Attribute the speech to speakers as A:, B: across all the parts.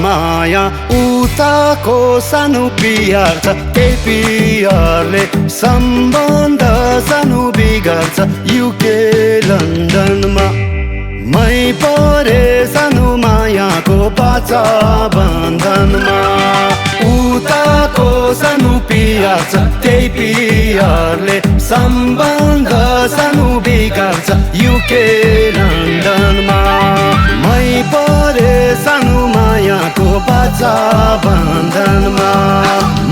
A: माया उताको सानो पियार छ त्यही पियारले सम्बन्ध सानो बिगार्छ युके लन्डनमा मै परे सानो मायाको बाचा बन्धनमा उताको सानो पियार छ त्यही पियारले सम्बन्ध सानो बिगार्छ युके लन्डनमा मै परे सानो मायाको बाचा बन्धनमा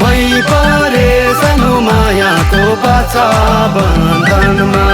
A: मै परे सानो मायाको बाचा बन्धनमा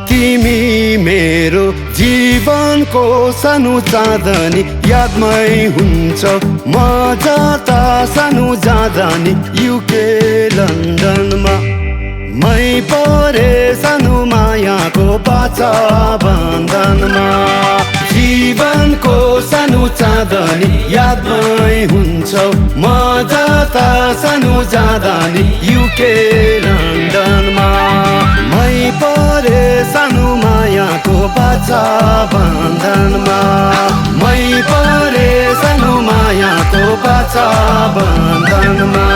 A: तिमी मेरो जीवनको सानो चाँदनी यादमै हुन्छौ म जता सानो जाँदा नि युके लन्डनमा मै परे सानो मायाको बाचा बन्धनमा जीवनको सानो चाँदनी यादमै हुन्छौ म जता सानो जाँदा नि युके लन्डनमा मै परे सानो मायाको बाचा बन्धनमा मै परे सानो मायाको बाचा बन्धनमा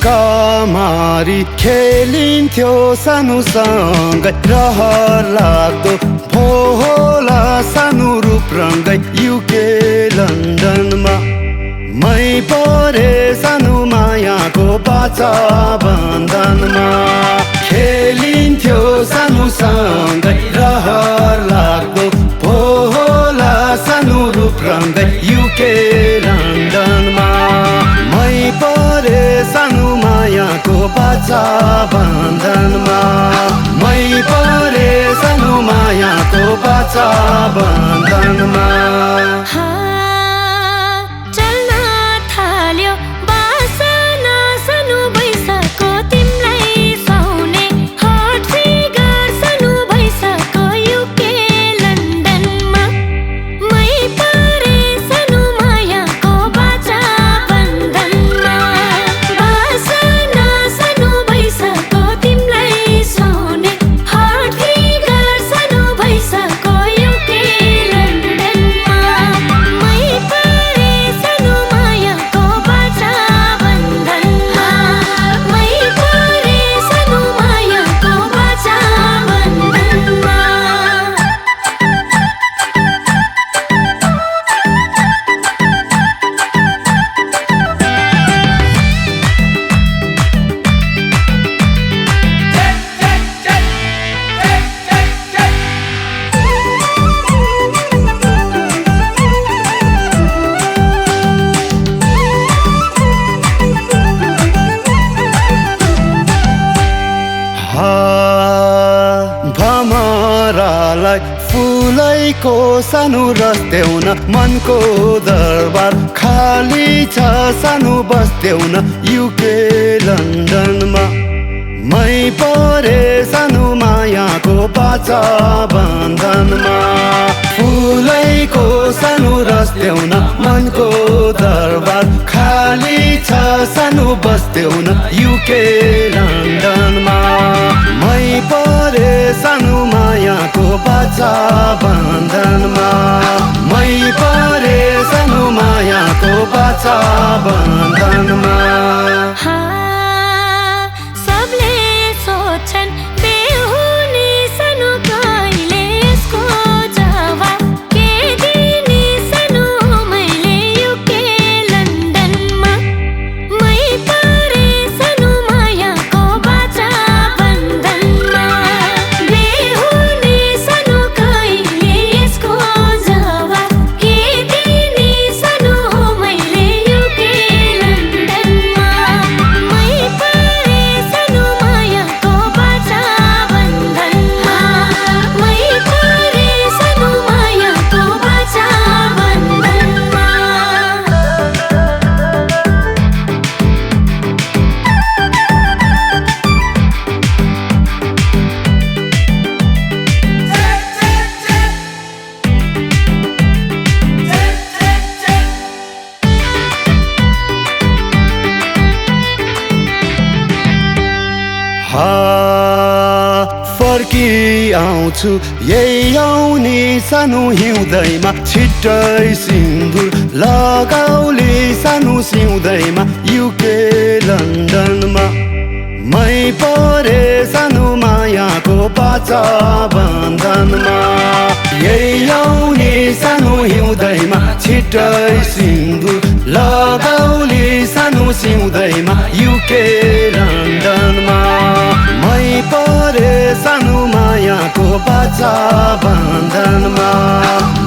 A: लुकामारी खेलिन्थ्यो सानोसँगै रहर लाग्दो भो होला सानो रूप रङ्गै युके लन्डनमा मै परे सानो मायाको बाचा बन्धनमा खेलिन्थ्यो सानोसँगै रहर लाग्दो भो होला सानो रूप रङ्गै युके लन्डनमा मै परे सानो मायाको बाचा बन्धनमा मै परे सानो मायाको बाचा बन्धनमा
B: London
A: फुलैको सानो रस्देऊ न मनको दरबार खाली छ सानो बस्देऊ न युके लन्डनमा मै परे सानो मायाको बाचा बन्धनमा फुलैको सानो रस्देऊ न मनको दरबार खाली छ सानो बस्देऊ न युके लन्डनमा मै परे सानो मायाको बाचा बन्धनमा मै परे सानो मायाको बाचा बन्धनमा फर्की आउँछु यही आउने सानो हिउँदैमा छिट्टै सिन्दुर लगाउली सानो सिउँदैमा युके लन्डनमा मै परे सानो मायाको बाचा बन्धनमा यही आउने सानो हिउँदैमा छिट्टै सिन्दुर लगाउली सानो सिउँदैमा युके लन्डनमा मै परे सानो मायाको बाचा बन्धनमा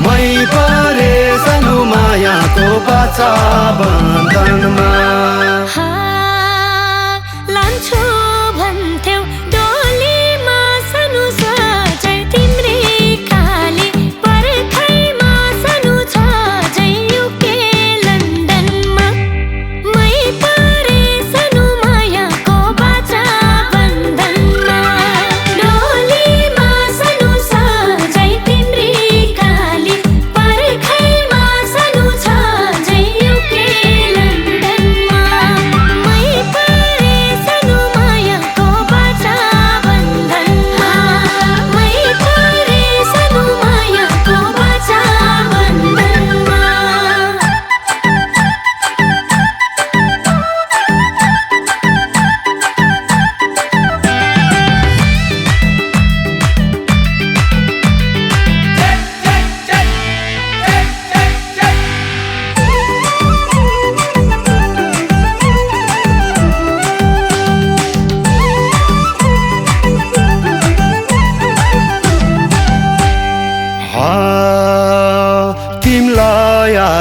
A: मै परे सानो मायाको बाचा बन्धनमा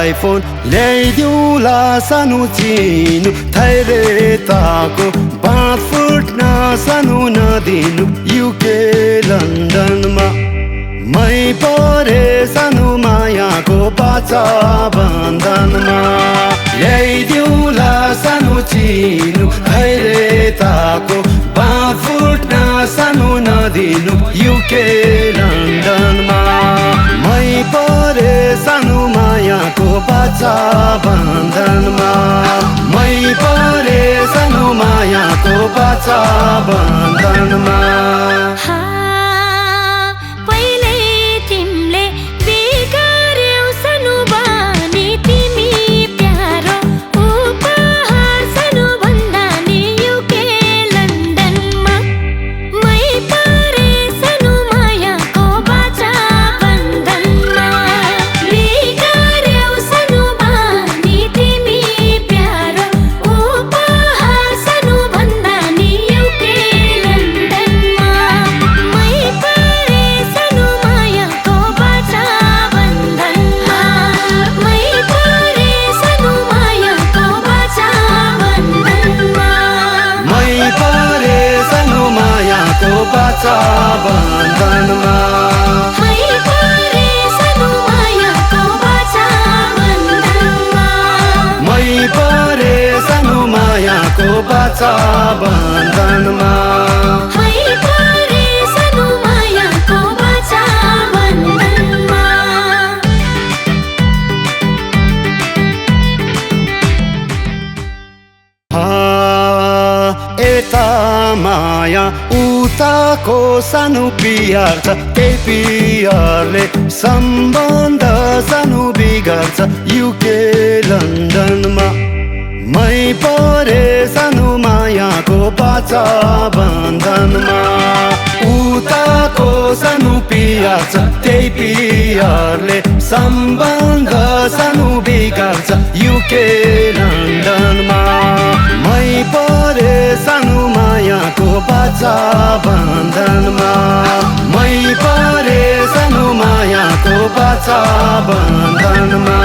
A: आइफोन ल्याइदिउँला सानो चिनु थैरे ताको बाँध फुट्न सानो नदिनु युके लन्डनमा मै परे सानो मायाको बाचा बन्धनमा ल्याइदिउँला सानो चिनु थैरे ताको बाँध फुट्न सानो नदिनु युके लन्डनमा मै परे सानो मायाको बाचा बन्धनमा मै परे सानो मायाको बाचा बन्धनमा बाचा बन्धनमा यता माया उताको सानो पियार छ त्यही पियारले सम्बन्ध सानो बिगार्छ युके लन्डनमा मै परे सानो मायाको बाचा बन्धनमा उताको सानो पियार छ त्यही पियारले सम्बन्ध सानो बिगार्छ युके लन्डनमा मै परे सानो मायाको बाचा बन्धनमा मै परे सानो मायाको बाचा बन्धनमा